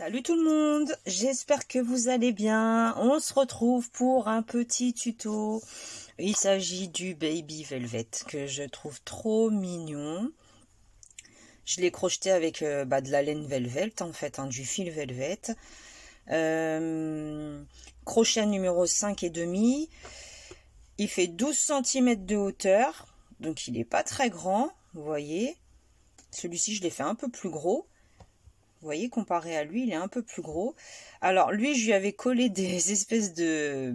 Salut tout le monde, j'espère que vous allez bien. On se retrouve pour un petit tuto. Il s'agit du Baby Velvet que je trouve trop mignon. Je l'ai crocheté avec de la laine Velvet en fait, du fil Velvet. Crochet numéro 5,5. Il fait 12 cm de hauteur, donc il n'est pas très grand, vous voyez. Celui-ci je l'ai fait un peu plus gros. Vous voyez, comparé à lui, il est un peu plus gros. Alors, lui, je lui avais collé des espèces de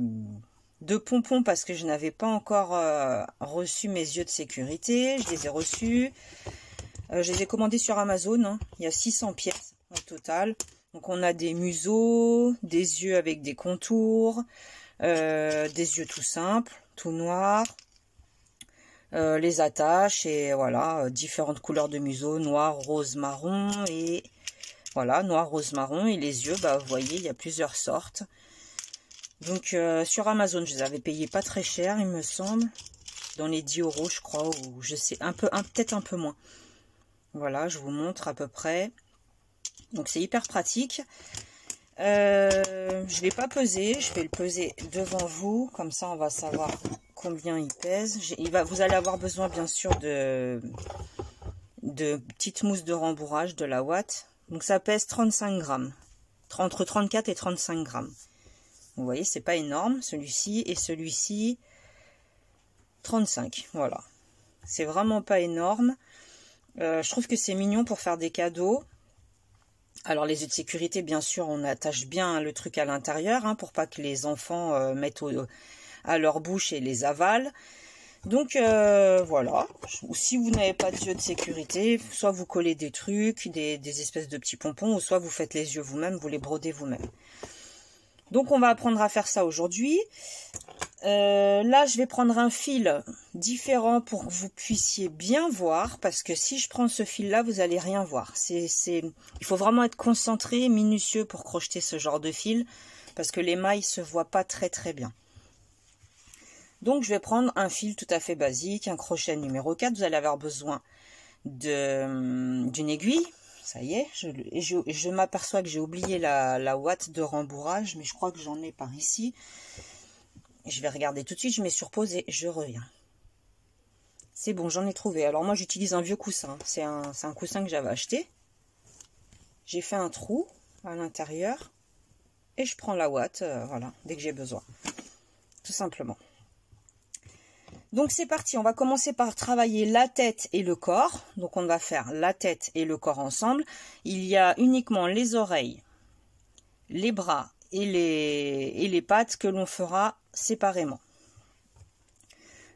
pompons parce que je n'avais pas encore reçu mes yeux de sécurité. Je les ai reçus. Je les ai commandés sur Amazon. Hein. Il y a 600 pièces au total. Donc, on a des museaux, des yeux avec des contours, des yeux tout simples, tout noirs. Les attaches et voilà, différentes couleurs de museau, noir, rose, marron et... Voilà, noir, rose, marron. Et les yeux, vous voyez, il y a plusieurs sortes. Donc, sur Amazon, je les avais payés pas très cher, il me semble. Dans les 10 €, je crois, ou je sais, peut-être un peu moins. Voilà, je vous montre à peu près. Donc, c'est hyper pratique. Je ne l'ai pas pesé. Je vais le peser devant vous. Comme ça, on va savoir combien il pèse. Vous allez avoir besoin, bien sûr, de petites mousses de rembourrage de la Watt. Donc ça pèse 35 grammes, entre 34 et 35 grammes. Vous voyez, c'est pas énorme, celui-ci et celui-ci, 35, voilà. C'est vraiment pas énorme. Je trouve que c'est mignon pour faire des cadeaux. Alors les yeux de sécurité, bien sûr, on attache bien le truc à l'intérieur, pour pas que les enfants mettent à leur bouche et les avalent. Donc voilà, ou si vous n'avez pas de yeux de sécurité, soit vous collez des trucs, des espèces de petits pompons, ou soit vous faites les yeux vous-même, vous les brodez vous-même. Donc on va apprendre à faire ça aujourd'hui. Là je vais prendre un fil différent pour que vous puissiez bien voir, parce que si je prends ce fil là, vous n'allez rien voir. Il faut vraiment être concentré, minutieux pour crocheter ce genre de fil, parce que les mailles se voient pas très très bien. Donc, je vais prendre un fil tout à fait basique, un crochet numéro 4. Vous allez avoir besoin d'une aiguille. Ça y est, je m'aperçois que j'ai oublié la Watt de rembourrage, mais je crois que j'en ai par ici. Je vais regarder tout de suite, je mets sur pause et je reviens. C'est bon, j'en ai trouvé. Alors moi, j'utilise un vieux coussin. C'est un coussin que j'avais acheté. J'ai fait un trou à l'intérieur et je prends la Watt, voilà, dès que j'ai besoin. Tout simplement. Donc c'est parti, on va commencer par travailler la tête et le corps. Donc on va faire la tête et le corps ensemble. Il y a uniquement les oreilles, les bras et les pattes que l'on fera séparément.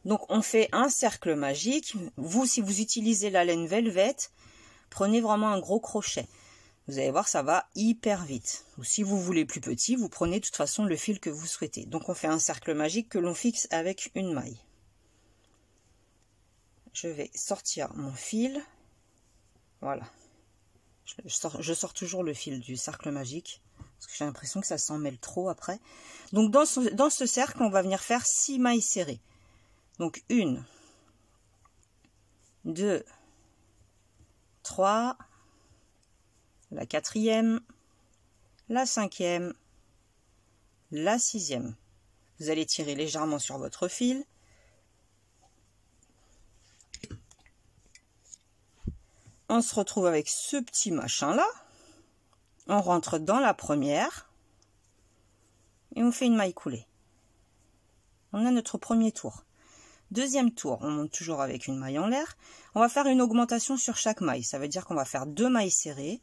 Donc on fait un cercle magique. Vous, si vous utilisez la laine Velvet, prenez vraiment un gros crochet. Vous allez voir, ça va hyper vite. Ou si vous voulez plus petit, vous prenez de toute façon le fil que vous souhaitez. Donc on fait un cercle magique que l'on fixe avec une maille. Je vais sortir mon fil. Voilà. Je sors toujours le fil du cercle magique. Parce que j'ai l'impression que ça s'en mêle trop après. Donc dans ce cercle, on va venir faire 6 mailles serrées. Donc 1, 2, 3, la 4e, la 5e, la 6e. Vous allez tirer légèrement sur votre fil. On se retrouve avec ce petit machin-là. On rentre dans la première. Et on fait une maille coulée. On a notre premier tour. Deuxième tour, on monte toujours avec une maille en l'air. On va faire une augmentation sur chaque maille. Ça veut dire qu'on va faire 2 mailles serrées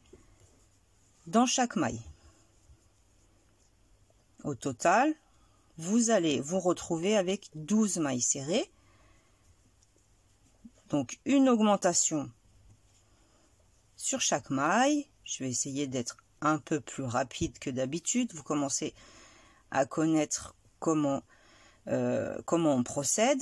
dans chaque maille. Au total, vous allez vous retrouver avec 12 mailles serrées. Donc une augmentation sur chaque maille. Je vais essayer d'être un peu plus rapide que d'habitude. Vous commencez à connaître comment on procède.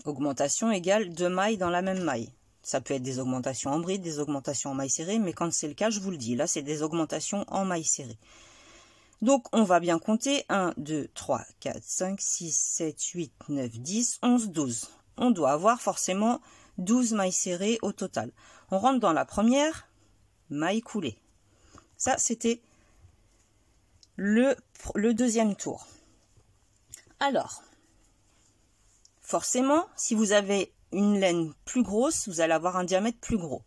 Augmentation égale 2 mailles dans la même maille. Ça peut être des augmentations en bride, des augmentations en maille serrée, mais quand c'est le cas, je vous le dis, là c'est des augmentations en maille serrée. Donc on va bien compter 1, 2, 3, 4, 5, 6, 7, 8, 9, 10, 11, 12. On doit avoir forcément 12 mailles serrées au total. On rentre dans la première, maille coulée. Ça, c'était le deuxième tour. Alors, forcément, si vous avez une laine plus grosse, vous allez avoir un diamètre plus gros.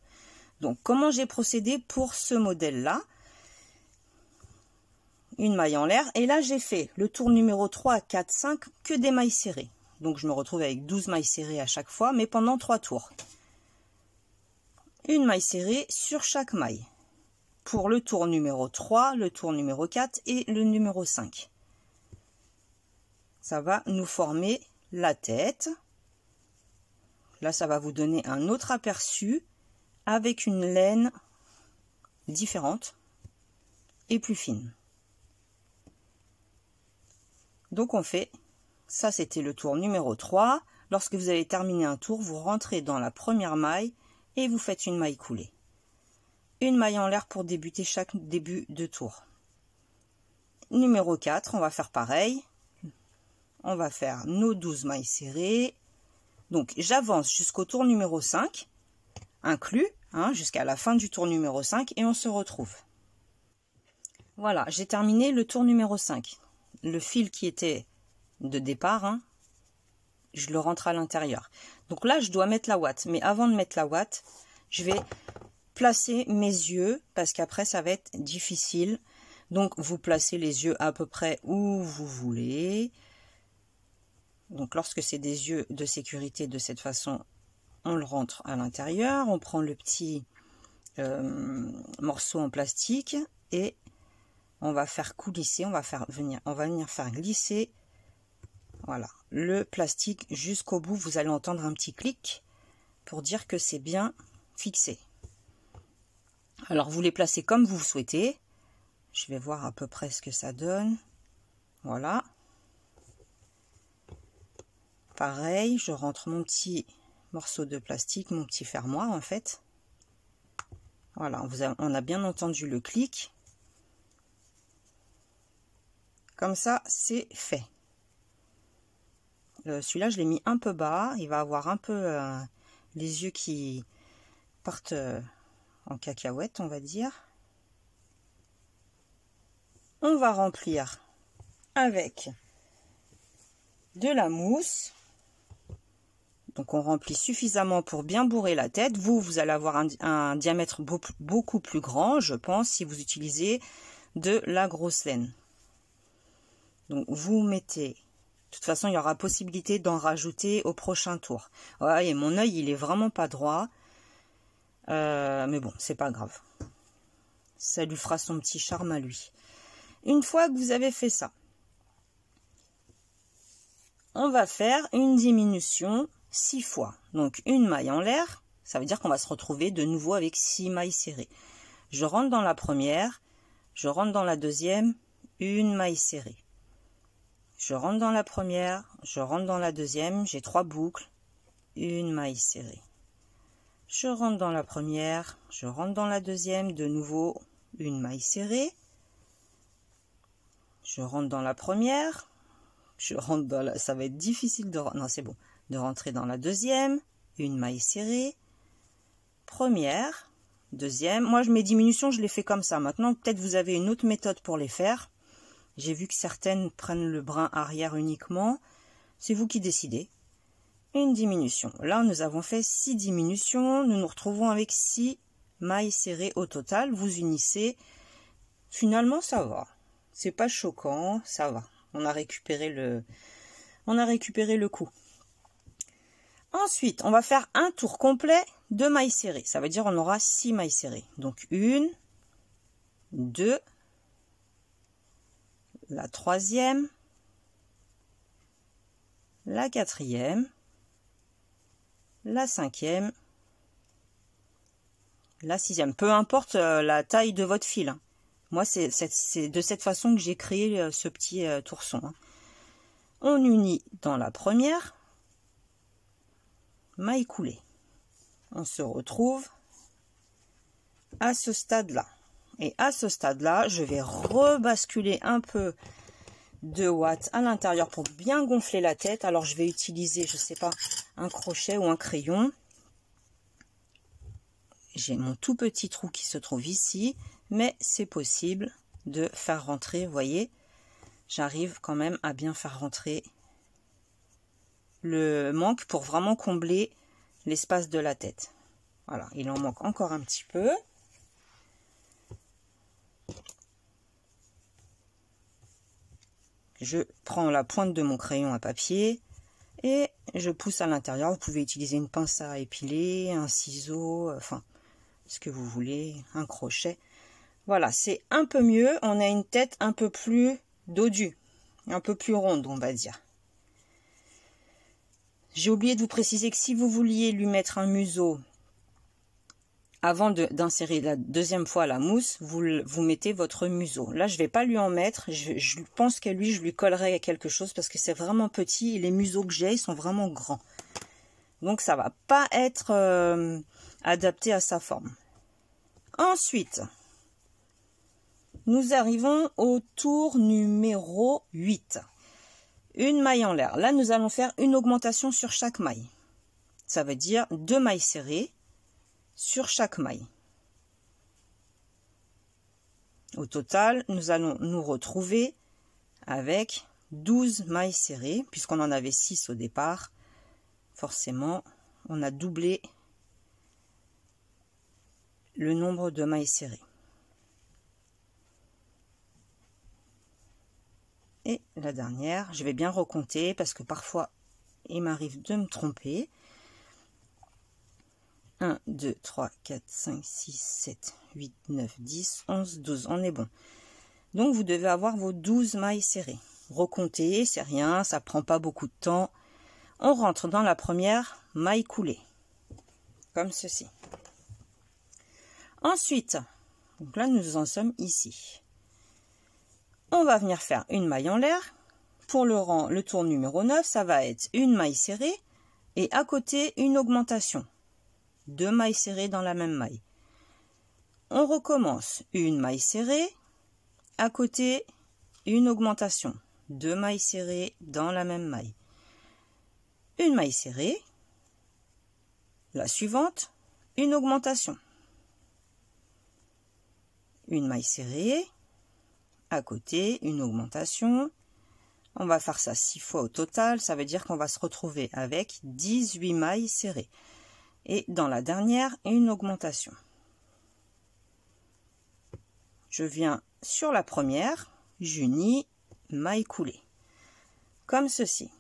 Donc, comment j'ai procédé pour ce modèle-là? Une maille en l'air. Et là, j'ai fait le tour numéro 3, 4, 5, que des mailles serrées. Donc, je me retrouve avec 12 mailles serrées à chaque fois, mais pendant 3 tours. Une maille serrée sur chaque maille. Pour le tour numéro 3, le tour numéro 4 et le numéro 5. Ça va nous former la tête. Là, ça va vous donner un autre aperçu avec une laine différente et plus fine. Donc on fait, ça c'était le tour numéro 3. Lorsque vous avez terminé un tour, vous rentrez dans la première maille et vous faites une maille coulée. Une maille en l'air pour débuter chaque début de tour. Numéro 4, on va faire pareil. On va faire nos 12 mailles serrées. Donc j'avance jusqu'au tour numéro 5, inclus, jusqu'à la fin du tour numéro 5 et on se retrouve. Voilà, j'ai terminé le tour numéro 5. Le fil qui était de départ, je le rentre à l'intérieur. Donc là, je dois mettre la ouate. Mais avant de mettre la ouate, je vais placer mes yeux parce qu'après, ça va être difficile. Donc, vous placez les yeux à peu près où vous voulez. Donc, lorsque c'est des yeux de sécurité de cette façon, on le rentre à l'intérieur. On prend le petit morceau en plastique et on va faire coulisser, on va venir faire glisser, voilà, le plastique jusqu'au bout. Vous allez entendre un petit clic pour dire que c'est bien fixé. Alors, vous les placez comme vous souhaitez. Je vais voir à peu près ce que ça donne. Voilà. Pareil, je rentre mon petit morceau de plastique, mon petit fermoir en fait. Voilà, on a bien entendu le clic. Comme ça, c'est fait. Celui-là, je l'ai mis un peu bas. Il va avoir un peu les yeux qui partent en cacahuète, on va dire. On va remplir avec de la mousse. Donc, on remplit suffisamment pour bien bourrer la tête. Vous allez avoir un diamètre beaucoup plus grand, je pense, si vous utilisez de la grosse laine. Donc, vous mettez... De toute façon, il y aura possibilité d'en rajouter au prochain tour. Ouais, et mon œil, il est vraiment pas droit. Mais bon, c'est pas grave. Ça lui fera son petit charme à lui. Une fois que vous avez fait ça, on va faire une diminution 6 fois. Donc, une maille en l'air, ça veut dire qu'on va se retrouver de nouveau avec 6 mailles serrées. Je rentre dans la première, je rentre dans la deuxième, une maille serrée. Je rentre dans la première, je rentre dans la deuxième, j'ai 3 boucles, une maille serrée. Je rentre dans la première, je rentre dans la deuxième, de nouveau une maille serrée. Je rentre dans la première, je rentre dans la... Ça va être difficile de... Non, c'est bon. De rentrer dans la deuxième, une maille serrée. Première, deuxième. Moi, mes diminutions, je les fais comme ça. Maintenant, peut-être vous avez une autre méthode pour les faire. J'ai vu que certaines prennent le brin arrière uniquement. C'est vous qui décidez. Une diminution. Là, nous avons fait 6 diminutions. Nous nous retrouvons avec 6 mailles serrées au total. Vous unissez. Finalement, ça va. C'est pas choquant. Ça va. On a récupéré le coup. Ensuite, on va faire un tour complet de mailles serrées. Ça veut dire on aura 6 mailles serrées. Donc, 1, 2, la troisième, la quatrième, la cinquième, la sixième. Peu importe la taille de votre fil. Moi, c'est de cette façon que j'ai créé ce petit tourson. On unit dans la première, maille coulée. On se retrouve à ce stade-là. Et à ce stade-là, je vais rebasculer un peu de ouate à l'intérieur pour bien gonfler la tête. Alors, je vais utiliser, je sais pas, un crochet ou un crayon. j'ai mon tout petit trou qui se trouve ici, mais c'est possible de faire rentrer, vous voyez, j'arrive quand même à bien faire rentrer le manque pour vraiment combler l'espace de la tête. Voilà, il en manque encore un petit peu. Je prends la pointe de mon crayon à papier et je pousse à l'intérieur. Vous pouvez utiliser une pince à épiler, un ciseau, enfin, ce que vous voulez, un crochet. Voilà, c'est un peu mieux. On a une tête un peu plus dodue, un peu plus ronde, on va dire. J'ai oublié de vous préciser que si vous vouliez lui mettre un museau avant d'insérer la deuxième fois la mousse, vous mettez votre museau. Là, je ne vais pas lui en mettre. Je pense qu'à lui, je lui collerai quelque chose parce que c'est vraiment petit. Et les museaux que j'ai, ils sont vraiment grands. Donc, ça ne va pas être adapté à sa forme. Ensuite, nous arrivons au tour numéro 8. Une maille en l'air. Là, nous allons faire une augmentation sur chaque maille. Ça veut dire 2 mailles serrées sur chaque maille. Au total, nous allons nous retrouver avec 12 mailles serrées, puisqu'on en avait 6 au départ. Forcément, on a doublé le nombre de mailles serrées. Et la dernière, je vais bien recompter parce que parfois, il m'arrive de me tromper. 1, 2, 3, 4, 5, 6, 7, 8, 9, 10, 11, 12. On est bon. Donc, vous devez avoir vos 12 mailles serrées. Recompter, c'est rien, ça prend pas beaucoup de temps. On rentre dans la première maille coulée. Comme ceci. Ensuite, donc là, nous en sommes ici. On va venir faire une maille en l'air. Pour le tour numéro 9, ça va être une maille serrée et à côté, une augmentation. 2 mailles serrées dans la même maille. On recommence une maille serrée, à côté une augmentation, 2 mailles serrées dans la même maille. Une maille serrée, la suivante, une augmentation. Une maille serrée, à côté une augmentation. On va faire ça 6 fois au total, ça veut dire qu'on va se retrouver avec 18 mailles serrées. Et dans la dernière, une augmentation. Je viens sur la première, j'unis, maille coulée. Comme ceci.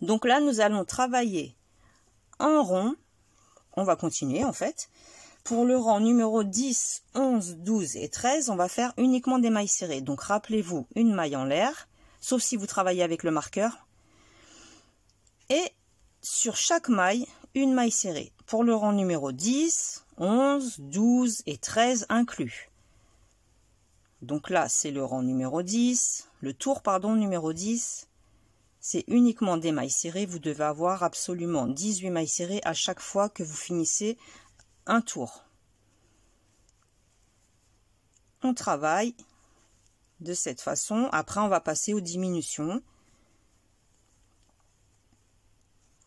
Donc là, nous allons travailler en rond. On va continuer en fait. Pour le rang numéro 10, 11, 12 et 13, on va faire uniquement des mailles serrées. Donc rappelez-vous, une maille en l'air, sauf si vous travaillez avec le marqueur. Et sur chaque maille, une maille serrée. Pour le rang numéro 10, 11, 12 et 13 inclus. Donc là, c'est le rang numéro 10, le tour, pardon, numéro 10. C'est uniquement des mailles serrées. Vous devez avoir absolument 18 mailles serrées à chaque fois que vous finissez un tour. On travaille de cette façon. Après, on va passer aux diminutions.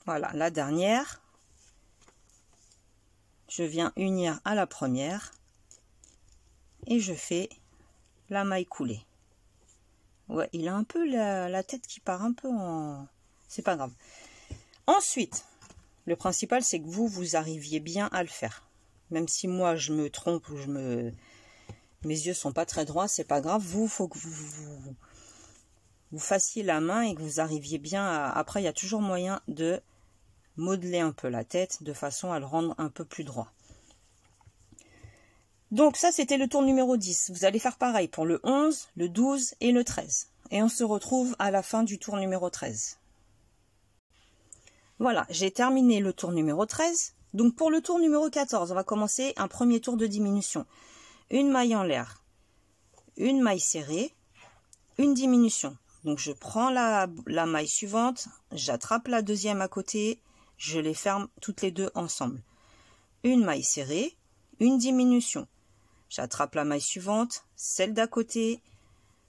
Voilà, la dernière. Je viens unir à la première et je fais la maille coulée. Ouais, il a un peu la tête qui part un peu en... C'est pas grave. Ensuite, le principal, c'est que vous arriviez bien à le faire. Même si moi, je me trompe ou mes yeux sont pas très droits, c'est pas grave. Faut que vous fassiez la main et que vous arriviez bien à... Après, il y a toujours moyen de modeler un peu la tête de façon à le rendre un peu plus droit. Donc ça, c'était le tour numéro 10. Vous allez faire pareil pour le 11, le 12 et le 13. Et on se retrouve à la fin du tour numéro 13. Voilà, j'ai terminé le tour numéro 13. Donc pour le tour numéro 14, on va commencer un premier tour de diminution. Une maille en l'air, une maille serrée, une diminution. Donc je prends la maille suivante, j'attrape la deuxième à côté, je les ferme toutes les deux ensemble. Une maille serrée, une diminution. J'attrape la maille suivante, celle d'à côté,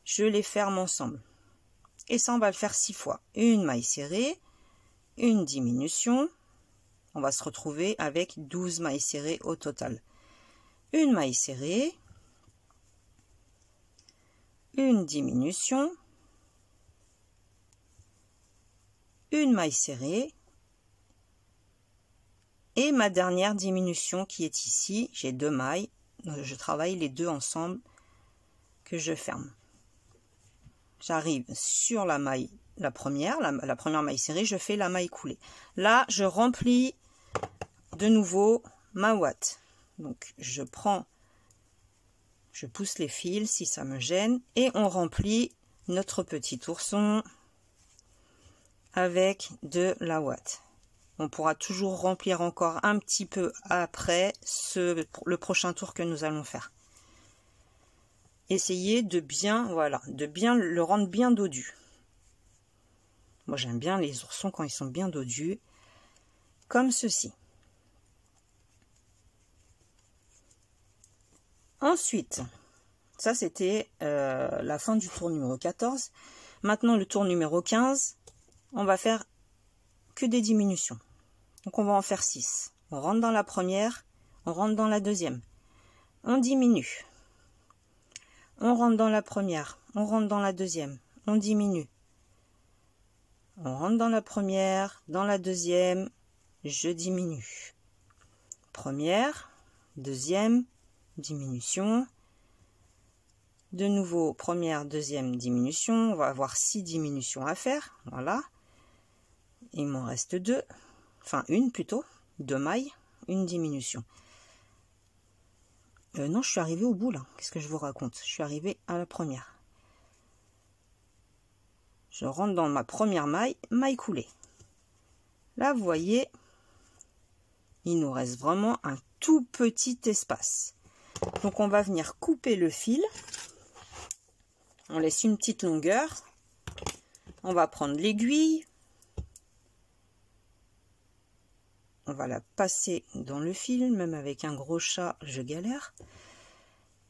je les ferme ensemble. Et ça, on va le faire 6 fois. Une maille serrée, une diminution. on va se retrouver avec 12 mailles serrées au total. Une maille serrée, une diminution, une maille serrée et ma dernière diminution qui est ici. J'ai 2 mailles, je travaille les deux ensemble que je ferme. J'arrive sur la maille, la première maille serrée, je fais la maille coulée. Là, je remplis de nouveau ma ouate. Donc, je pousse les fils si ça me gêne et on remplit notre petit ourson avec de la ouate. On pourra toujours remplir encore un petit peu après le prochain tour que nous allons faire. Essayez de bien, voilà, de bien le rendre bien dodu. Moi, j'aime bien les oursons quand ils sont bien dodus, comme ceci. Ensuite, ça c'était la fin du tour numéro 14. Maintenant, le tour numéro 15, on va faire que des diminutions. Donc, on va en faire 6. On rentre dans la première, on rentre dans la deuxième. On diminue. On rentre dans la première, on rentre dans la deuxième, on diminue. On rentre dans la première, dans la deuxième, je diminue. Première, deuxième, diminution. De nouveau, première, deuxième, diminution. On va avoir 6 diminutions à faire. Voilà. Il m'en reste 2. Enfin, une plutôt. 2 mailles, une diminution. Non, je suis arrivée au bout là. Qu'est-ce que je vous raconte? Je suis arrivée à la première. Je rentre dans ma première maille, maille coulée. Là, vous voyez, il nous reste vraiment un tout petit espace. Donc, on va venir couper le fil. On laisse une petite longueur. On va prendre l'aiguille. On va la passer dans le fil, même avec un gros chat, je galère.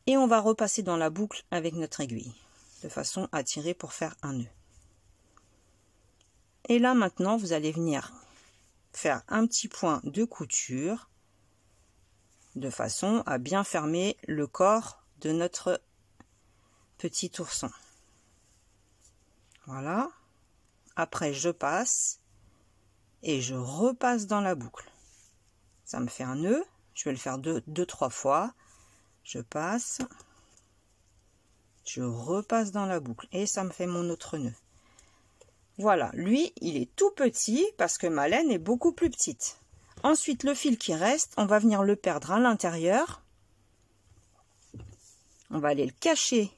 Et on va repasser dans la boucle avec notre aiguille, de façon à tirer pour faire un nœud. Et là, maintenant, vous allez venir faire un petit point de couture, de façon à bien fermer le corps de notre petit ourson. Voilà. Après, je passe. Et je repasse dans la boucle. Ça me fait un nœud. Je vais le faire 2-3 fois. Je passe. Je repasse dans la boucle. Et ça me fait mon autre nœud. Voilà. Lui, il est tout petit parce que ma laine est beaucoup plus petite. Ensuite, le fil qui reste, on va venir le perdre à l'intérieur. On va aller le cacher.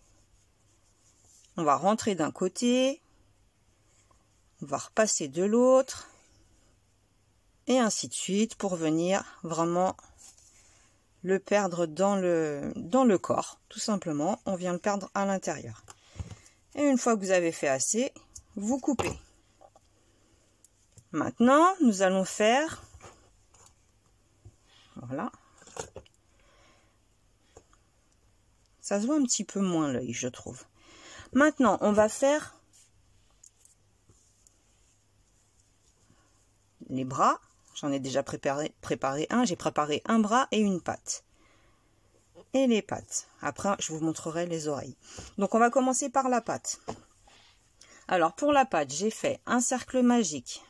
On va rentrer d'un côté. On va repasser de l'autre. Et ainsi de suite pour venir vraiment le perdre dans le corps. Tout simplement, on vient le perdre à l'intérieur. Et une fois que vous avez fait assez, vous coupez. Maintenant, nous allons faire... Voilà. Ça se voit un petit peu moins l'œil, je trouve. Maintenant, on va faire les bras. J'en ai déjà préparé un. J'ai préparé un bras et une patte. Et les pattes. Après, je vous montrerai les oreilles. Donc, on va commencer par la patte. Alors, pour la patte, j'ai fait un cercle magique.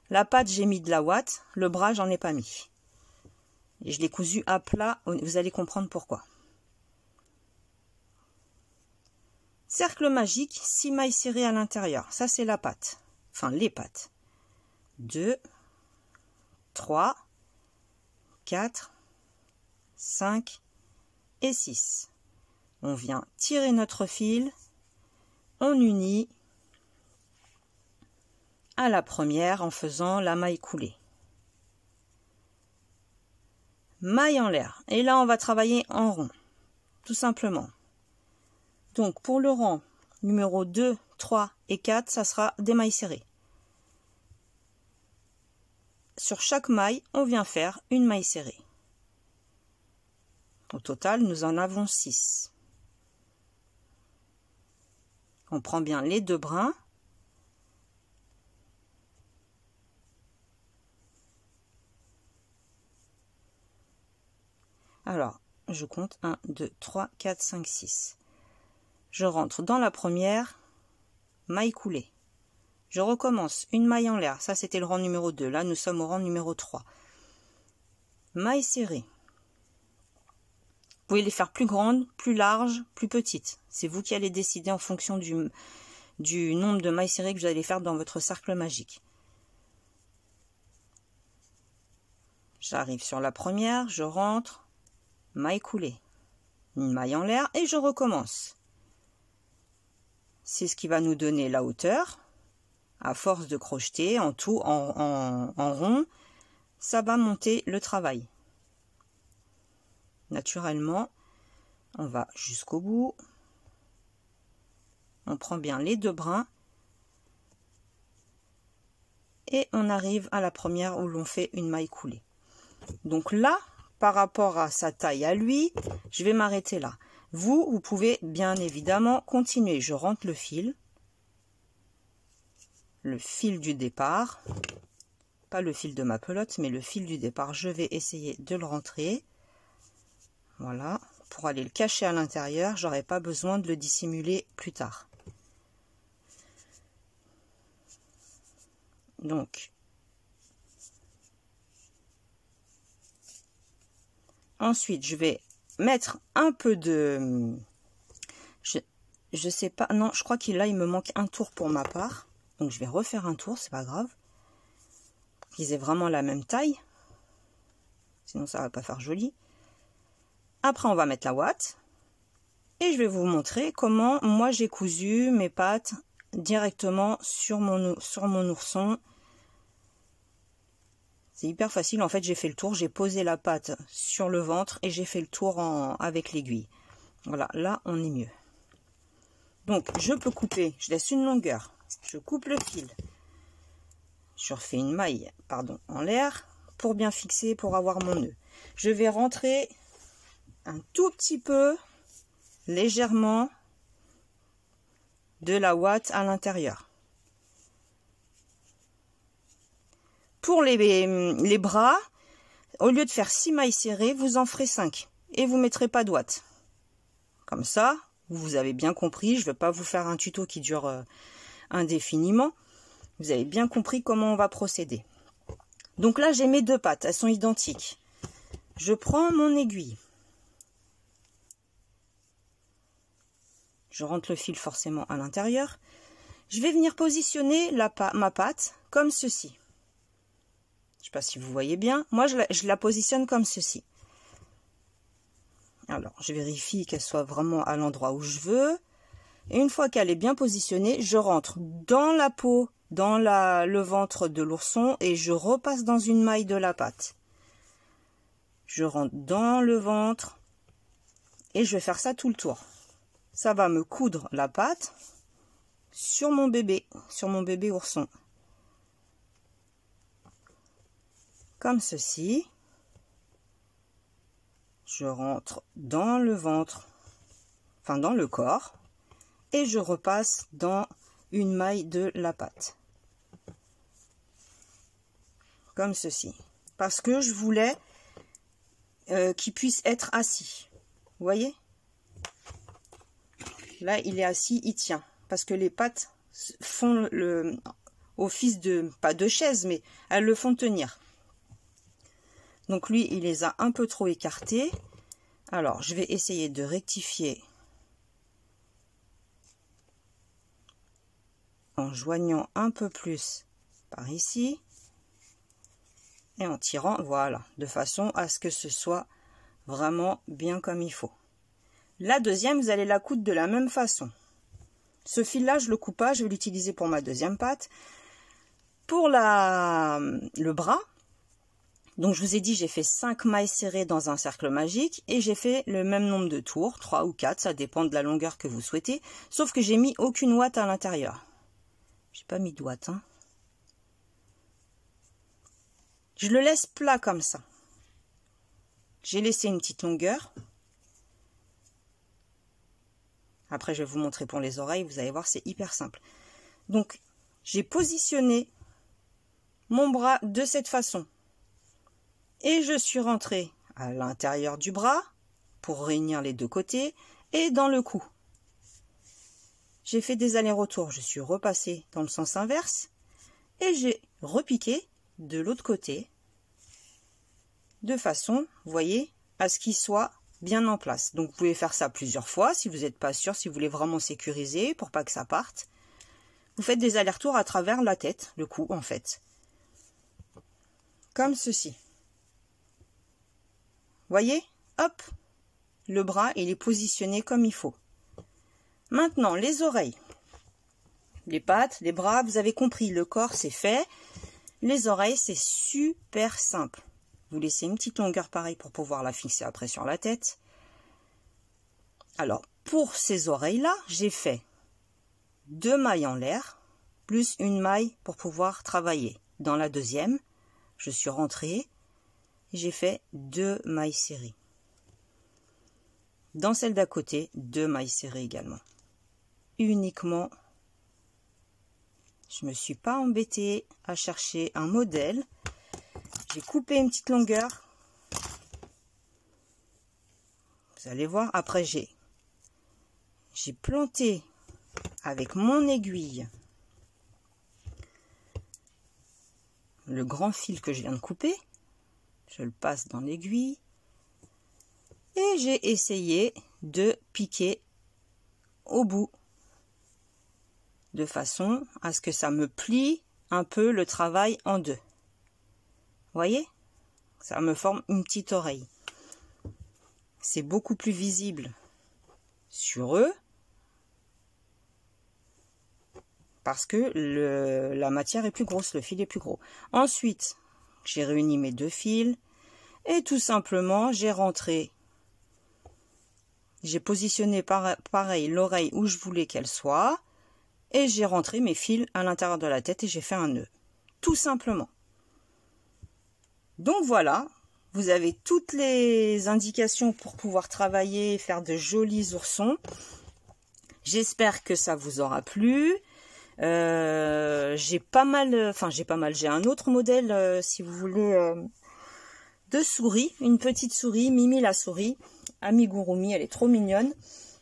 La patte, j'ai mis de la ouate. Le bras, j'en ai pas mis. Et je l'ai cousu à plat. Vous allez comprendre pourquoi. Cercle magique, 6 mailles serrées à l'intérieur. Ça, c'est la patte. Enfin, les pattes. 2, 3, 4, 5 et 6. On vient tirer notre fil, on unit à la première en faisant la maille coulée. Maille en l'air. Et là, on va travailler en rond, tout simplement. Donc, pour le rang numéro 2, 3 et 4, ça sera des mailles serrées. Sur chaque maille, on vient faire une maille serrée. Au total, nous en avons 6. On prend bien les 2 brins. Alors, je compte 1, 2, 3, 4, 5, 6. Je rentre dans la première, maille coulée. Je recommence, une maille en l'air. Ça, c'était le rang numéro 2. Là, nous sommes au rang numéro 3. Maille serrée. Vous pouvez les faire plus grandes, plus larges, plus petites. C'est vous qui allez décider en fonction du nombre de mailles serrées que vous allez faire dans votre cercle magique. J'arrive sur la première, je rentre, maille coulée, une maille en l'air et je recommence. C'est ce qui va nous donner la hauteur. À force de crocheter en tout, en rond, ça va monter le travail. Naturellement, on va jusqu'au bout. On prend bien les deux brins. Et on arrive à la première où l'on fait une maille coulée. Donc là, par rapport à sa taille à lui, je vais m'arrêter là. Vous pouvez bien évidemment continuer. Je rentre le fil du départ. Pas le fil de ma pelote, mais le fil du départ. Je vais essayer de le rentrer. Voilà, pour aller le cacher à l'intérieur, j'aurai pas besoin de le dissimuler plus tard. Donc, ensuite, je vais mettre un peu de... Je sais pas, non, je crois qu'il là, il me manque un tour pour ma part. Donc, je vais refaire un tour, c'est pas grave. Qu'ils aient vraiment la même taille. Sinon, ça va pas faire joli. Après, on va mettre la ouate et je vais vous montrer comment moi j'ai cousu mes pattes directement sur mon ourson. C'est hyper facile. En fait, j'ai fait le tour. J'ai posé la patte sur le ventre et j'ai fait le tour avec l'aiguille. Voilà, là, on est mieux. Donc, je peux couper. Je laisse une longueur. Je coupe le fil. Je refais une maille, pardon, en l'air pour bien fixer, pour avoir mon nœud. Je vais rentrer un tout petit peu, légèrement, de la ouate à l'intérieur. Pour les bras, au lieu de faire 6 mailles serrées, vous en ferez 5. Et vous ne mettrez pas de ouate. Comme ça, vous avez bien compris. Je ne vais pas vous faire un tuto qui dure indéfiniment. Vous avez bien compris comment on va procéder. Donc là, j'ai mes deux pattes. Elles sont identiques. Je prends mon aiguille. Je rentre le fil forcément à l'intérieur. Je vais venir positionner ma patte comme ceci. Je ne sais pas si vous voyez bien. Moi, je la positionne comme ceci. Alors, je vérifie qu'elle soit vraiment à l'endroit où je veux. Et une fois qu'elle est bien positionnée, je rentre dans la peau, dans le ventre de l'ourson et je repasse dans une maille de la patte. Je rentre dans le ventre et je vais faire ça tout le tour. Ça va me coudre la patte sur mon bébé ourson. Comme ceci. Je rentre dans le ventre, enfin dans le corps, et je repasse dans une maille de la patte. Comme ceci. Parce que je voulais qu'il puisse être assis. Vous voyez? Là, il est assis, il tient. Parce que les pattes font office de, pas de chaise, mais elles le font tenir. Donc lui, il les a un peu trop écartés. Alors, je vais essayer de rectifier en joignant un peu plus par ici. Et en tirant, voilà, de façon à ce que ce soit vraiment bien comme il faut. La deuxième, vous allez la coudre de la même façon. Ce fil-là, je le coupe pas, je vais l'utiliser pour ma deuxième patte. Pour le bras, donc je vous ai dit, j'ai fait 5 mailles serrées dans un cercle magique et j'ai fait le même nombre de tours, 3 ou 4, ça dépend de la longueur que vous souhaitez, sauf que j'ai mis aucune ouate à l'intérieur. J'ai pas mis de ouate, hein. Je le laisse plat comme ça. J'ai laissé une petite longueur. Après, je vais vous montrer pour les oreilles. Vous allez voir, c'est hyper simple. Donc, j'ai positionné mon bras de cette façon. Et je suis rentrée à l'intérieur du bras pour réunir les deux côtés et dans le cou. J'ai fait des allers-retours, je suis repassée dans le sens inverse et j'ai repiqué de l'autre côté de façon, vous voyez, à ce qu'il soit bien en place. Donc vous pouvez faire ça plusieurs fois si vous n'êtes pas sûr, si vous voulez vraiment sécuriser pour pas que ça parte. Vous faites des allers-retours à travers la tête, le cou en fait. Comme ceci. Voyez, hop, le bras il est positionné comme il faut. Maintenant les oreilles, les pattes, les bras, vous avez compris, le corps c'est fait. Les oreilles c'est super simple. Vous laissez une petite longueur pareille pour pouvoir la fixer après sur la tête. Alors, pour ces oreilles-là, j'ai fait 2 mailles en l'air, plus une maille pour pouvoir travailler. Dans la deuxième, je suis rentrée, j'ai fait 2 mailles serrées. Dans celle d'à côté, 2 mailles serrées également. Uniquement, je ne me suis pas embêtée à chercher un modèle. J'ai coupé une petite longueur. Vous allez voir, après j'ai planté avec mon aiguille le grand fil que je viens de couper. Je le passe dans l'aiguille. Et j'ai essayé de piquer au bout. De façon à ce que ça me plie un peu le travail en deux. Voyez, ça me forme une petite oreille. C'est beaucoup plus visible sur eux parce que la matière est plus grosse, le fil est plus gros. Ensuite, j'ai réuni mes 2 fils et tout simplement j'ai rentré, j'ai positionné pareil l'oreille où je voulais qu'elle soit et j'ai rentré mes fils à l'intérieur de la tête et j'ai fait un nœud, tout simplement. Donc voilà, vous avez toutes les indications pour pouvoir travailler et faire de jolis oursons. J'espère que ça vous aura plu. J'ai un autre modèle si vous voulez de souris, une petite souris, Mimi la souris, amigurumi, elle est trop mignonne.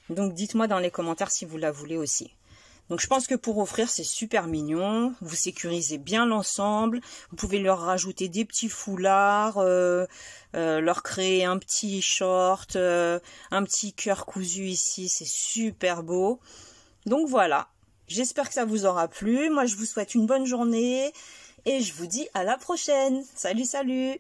Donc dites-moi dans les commentaires si vous la voulez aussi. Donc je pense que pour offrir c'est super mignon, vous sécurisez bien l'ensemble, vous pouvez leur rajouter des petits foulards, leur créer un petit short, un petit cœur cousu ici, c'est super beau. Donc voilà, j'espère que ça vous aura plu, moi je vous souhaite une bonne journée et je vous dis à la prochaine. Salut, salut!